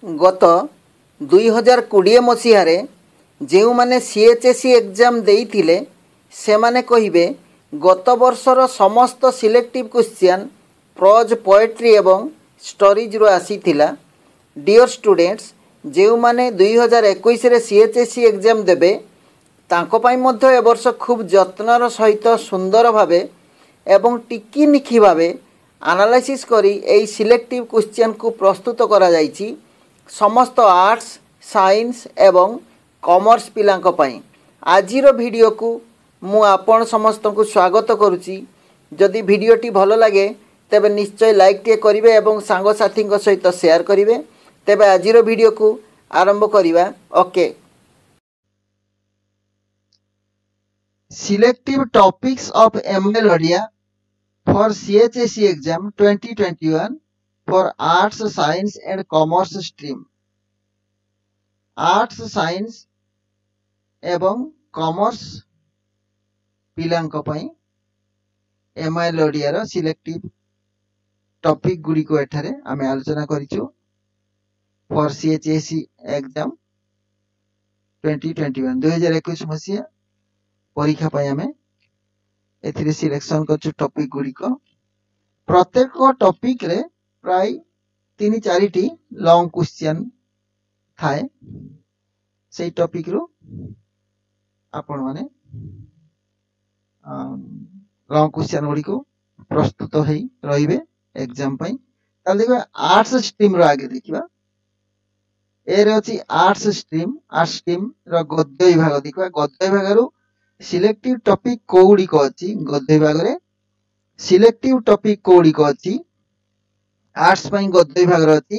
गत 2020 मसीह जो मैंने सीएचएसई एग्जाम देइथिले सेमाने कहिबे गत वर्षर समस्त सिलेक्टिव क्वेश्चन प्रोज पोएट्री एवं स्टोरीज रो आसीथिला। डियर स्टूडेंट्स जो मैंने 2021 रे सीएचएसई एग्जाम देबे तांको पाई मध्य ए वर्ष खूब जत्नर सहित सुंदर भावे एवं टिकी निखी भावे एनालाइसिस करी एई सिलेक्टिव क्वेश्चन को प्रस्तुत करा जायछि समस्त आर्ट्स साइंस एवं कॉमर्स पिलांको पाई। आजिर वीडियो को मु आपण समस्त को स्वागत करुच्ची। जदि वीडियोटी भल लगे तेबे निश्चय लाइक टे करिवे एवं सांग साथी सहित शेयर करिवे। तेबे आजिर वीडियो को आरंभ करिवा। Okay, selective topics of ML Odia for CHSE exam 2021 for arts science and commerce stream। Arts science एवं कॉमर्स पिलांको पई एमआईएल ओडिया रो सिलेक्टिव टॉपिक गुडी को एठारे आमे आलोचना करिछु फॉर सीएचएसई एग्जाम 2021 मसिया परीक्षा पई आमे एथिरे सिलेक्शन करछु टॉपिक गुडी को। प्रत्येक टॉपिक रे प्राय 3-4 लॉन्ग क्वेश्चन थाए से टॉपिक रो आपण माने लॉन्ग क्वेश्चन गुडी को प्रस्तुत होई रहिबे एग्जाम पई। ताल देखबा आर्ट्स स्ट्रीम रो आगे देखिबा ए रे अछि आर्ट्स स्ट्रीम रो गद्य विभाग देखबा। गद्य विभाग रो सिलेक्टिव टॉपिक कोउडी को अछि। गद्य विभाग रे सिलेक्टिव टॉपिक कोउडी को अछि। आर्ट्स पई गद्य विभाग रो अछि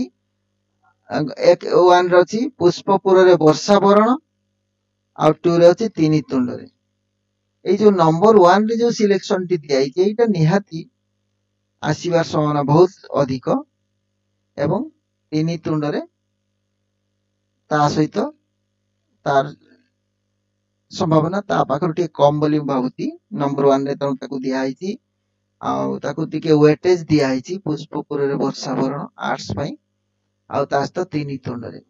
एक 1 रो अछि पुष्पपुर रे वर्षा वरण आ 2 रे अछि तीनी तुंड रे। ए जो नंबर 1 रे जो सिलेक्शन टी दिया छै एटा निहाती आसीबार संभावना बहुत अधिक एवं तीनी तुंड रे ता सहित तार संभावना ता पाखर टी कम बोली भाबुती। नंबर 1 रे त ताकू दिया आइछि आ ताकू टिके वेटेज दिया आइछि पुष्पपुर रे वर्षा वरण आर्ट्स पई आ तास्त तीनी तुंड रे।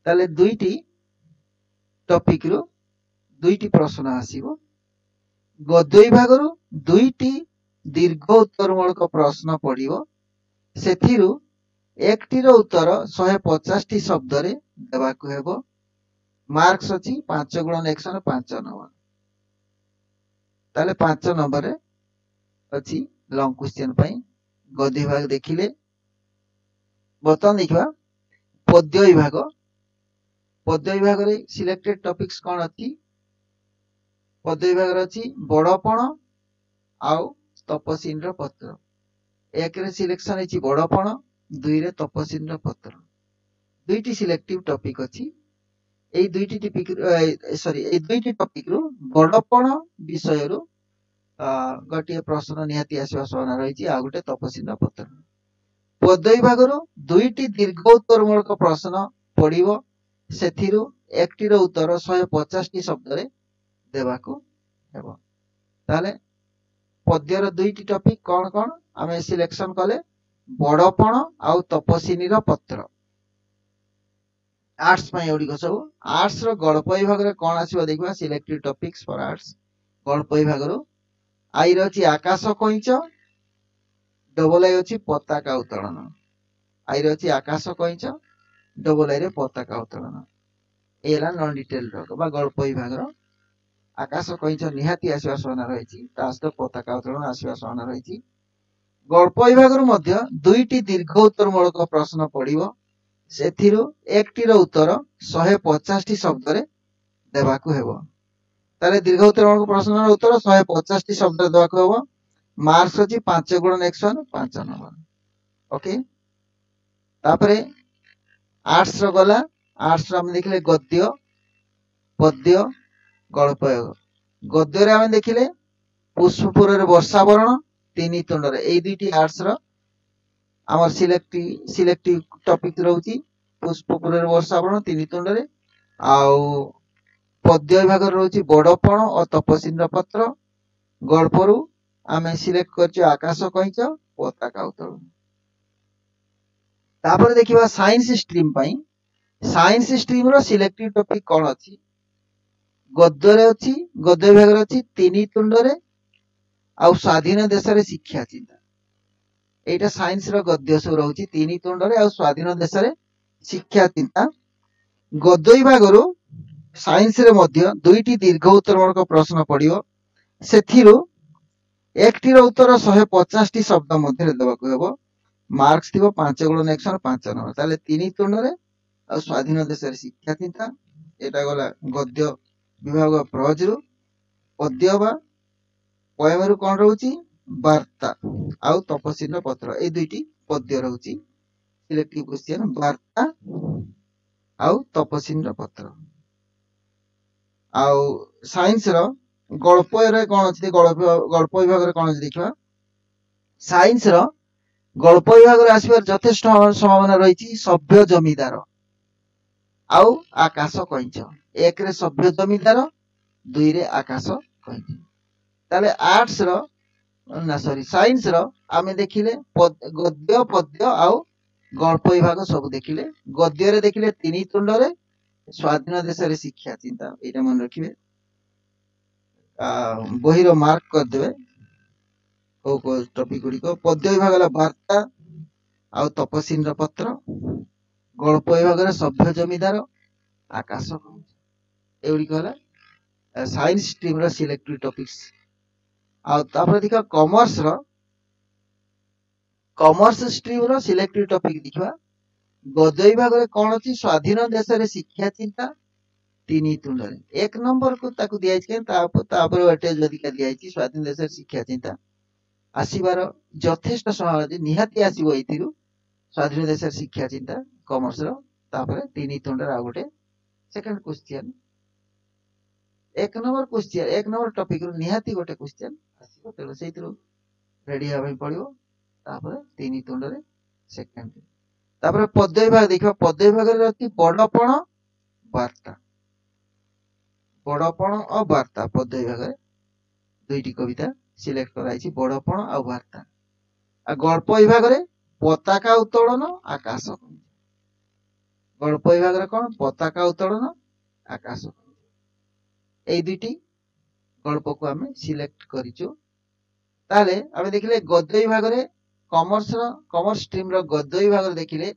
ताले दुईटी टॉपिक रो दुईटी प्रश्न आसीबो। गद्य विभाग रो दुईटी दीर्घ उत्तरमूलक प्रश्न पड़िबो। सेथिरु एकटी रो उत्तर 150 टी शब्द रे देबाकू हेबो। मार्क्स अछि 5 गुणन 1 5 नंबर। ताले 5 नंबर रे अछि लॉन्ग क्वेश्चन पई गद्य विभाग देखिले। बर्तमान देखिबा पद्य विभाग। पद्य विभाग रे सिलेक्टेड टॉपिक्स कोन अछि? पद्य विभाग रे अछि बड़पण आउ तपसीन रो पत्र। एक रे सिलेक्शन अछि बड़पण, 2 रे तपसीन रो पत्र। दुईटी सिलेक्टिव टॉपिक अछि। एई दुईटी टॉपिक रो बड़पण विषय रो गटिए प्रश्न निहाती आसीबा संभावना रहिछि आ गुटे तपसीन रो पत्र। पद्य विभाग रो दुईटी दीर्घ उत्तरमूलक प्रश्न पड़िबो। सेथिरु एकटी रो उत्तर 150 टी शब्द रे देबाकू हेबो। ताले पद्य रो दुईटी टॉपिक कोन कोन आमे सिलेक्शन कले बड़पण आउ तपसीनी रो पत्र। आर्ट्स पई ओडी को सब। आर्ट्स रो गल्प विभाग रे कोन आसीबो देखबा सिलेक्टेड टॉपिक्स फॉर आर्ट्स। गल्प विभाग रो आई रो अछि आकाश कइच, डबल आई अछि पताका उत्तोलन। आई रो अछि आकाश कइच, डबल आई रे पताका उत्तोलन। एला नॉन डिटेल रो बा गल्प विभाग रो आकाश कइच निहाती आसीबा संभावना रहिछि तास्त पताका उत्तोलन आसीबा संभावना रहिछि। गल्प विभाग रो मध्य दुईटी दीर्घ उत्तरमूलक प्रश्न पड़िबो। सेथिरु एकटी रो उत्तर 150 टी शब्द रे देबाकू हेबो। ताले दीर्घ उत्तरमूलक प्रश्न रो उत्तर 150 टी शब्द रे देबाकू हेबो। मार्क्स अछि 5 गुणन 1 5 नंबर। ओके, तापरे आर्ट्स रो गला। आर्ट्स रो हम देखले गद्य, पद्य, गल्प। गद्य रे हम देखले पुष्पपुर रे वर्षा वरण तीनी तुंड रे। एई दुईटी आर्ट्स रो हमर सिलेक्टिव टॉपिक रहउची पुष्पपुर रे वर्षा वरण तीनी तुंड रे। आउ पद्य विभाग रहउची बड़पण और तपसीन रो पत्र। गल्परू आमे सिलेक्ट करछु आकाश कइच पताका उत्तोलन। तापर देखिबा साइंस स्ट्रीम पई साइंस स्ट्रीम रो सिलेक्टिव टॉपिक कोन अछि गद्य रे अछि गद्य विभाग रे अछि तीनी तुंड रे आ स्वाधीन देश रे शिक्षा चिंता एटा साइंस रो गद्य सब रहउची तीनी तुंड रे आ स्वाधीन देश रे शिक्षा चिंता गद्य विभाग रो साइंस रे मध्य दुईटी दीर्घ उत्तरमूलक प्रश्न पड़ियो सेथिरु एकटी रो उत्तर 150 टी शब्द मध्य देबाक हेबो मार्क्स थिबो 5 गुण नेक्शन 5 नंबर ताले तीनी तुंड रे आ स्वाधीन देश रे शिक्षा चिंता एटा गला गद्य विभाग प्रज रु पद्य बा पोएम रु कोन रहउची वार्ता आउ तपसील पत्र ए दुईटी पद्य रहउची सिलेक्टिव क्वेश्चन वार्ता आउ तपसील पत्र आउ साइंस रो गल्प रे कोन अछि गल्प विभाग रे कोन अछि देखिबा साइंस रो गल्प विभाग रे आसीबार यथेष्ट संभावना रहिछि सभ्य जमीदार आउ आकाश कइछ एक रे सभ्य जमीदार दुई रे आकाश कइछ ताले आर्ट्स रो ना सॉरी साइंस रो आमे देखिले गद्य पद्य आउ गल्प विभाग सब देखिले गद्य रे देखिले तीनी तुंड रे स्वाधीन देश रे शिक्षा चिंता एटा मन रखिबे बही रो मार्क कर देबे को टॉपिक गुडी को पद्य विभाग ला वार्ता आउ तपसील रो पत्र गल्प विभाग रे सभ्य जमीदार आकाश एउडी कहला साइंस स्ट्रीम रो सिलेक्टिव टॉपिक्स आ तापर देखा कॉमर्स स्ट्रीम रो सिलेक्टिव टॉपिक देखिबा गद्य विभाग रे कोन अछि स्वाधीन देश रे शिक्षा चिंता तीनी तुंड रे एक नंबर को ताकू दियाइ छै तापर वेटेज अधिक दियाइ छै स्वाधीन देश रे शिक्षा चिंता आसीबार यथेष्ट संभावना निहाती आसीबो एथिरु स्वाधीन देश रे शिक्षा चिंता कॉमर्स रो तापर तीनी तुंड रे आ गोटे सेकंड क्वेश्चन एक नंबर टॉपिक रो निहाती गोटे क्वेश्चन आसीबो तेलो सेथिरु रेडी हबे पड़ियो तापर तीनी तुंड रे सेकंड तापर पद्य विभाग देखो पद्य विभाग रे अछि बडपण और वार्ता पद्य विभाग रे दुईटी कविता सिलेक्ट कराई छी बडपण और वार्ता आ गल्प विभाग रे पताका उत्तोलन आकाश गल्प विभाग रे कोन पताका उत्तोलन आकाश এই দুইটি গল্পকু আমি সিলেক্ট করিছো তাহলে আমি দেখিলে গদ্য বিভাগরে কমার্স স্ট্রিম র গদ্য বিভাগরে দেখিলে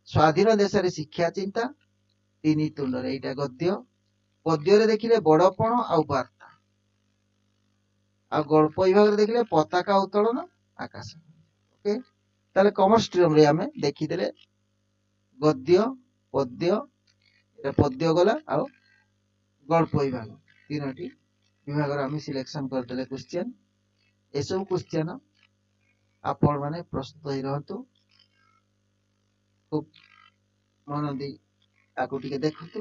স্বাধীন দেশরে শিক্ষা চিন্তা তিনি তুণ্ডরে এইটা গদ্য পদ্যরে দেখিলে বড়পণ আর বার্তা আর গল্প বিভাগরে দেখিলে পতাকা উত্তোলন আকাশ ওকে তাহলে কমার্স স্ট্রিম রে আমি দেখিদেলে গদ্য পদ্য এটা পদ্য গলা আর গল্প বিভাগ तीनोटी विभाग आम सिलेक्शन करदे क्वेश्चन ए सब क्वेश्चन आपण माने प्रस्तुत ही रहतु खूब मन दी आको टिके देखतु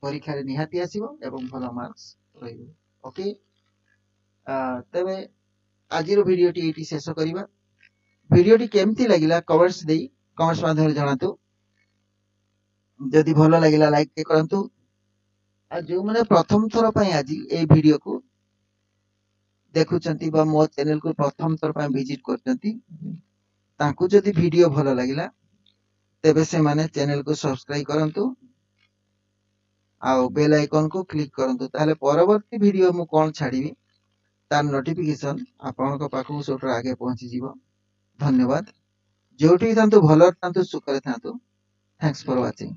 परीक्षा रे निहाती आसीबो एवं भलो मार्क्स रहिबो ओके तबे आजिर वीडियो टी एटी शेष करिबा वीडियो टी केमती लागिला कमेंट्स माध्यम रे जणातु जदि भलो लागिला लाइक के करंतु आ जो माने प्रथम थर पई आजी ए वीडियो को देखुचंती बा मो चैनल को प्रथम थर पई विजिट करचंती तांकु जदि वीडियो भलो लागिला तेबे से माने चैनल को सब्सक्राइब करंतु आ बेल आइकन को क्लिक करंतु ताले परवर्ती वीडियो मु कोन छाडीबी तार नोटिफिकेशन आपन को पाखु सोटर आगे पहुंची जीवो धन्यवाद जोठी थांतु भलो थांतु सुखरे थांतु थैंक्स फॉर वाचिंग।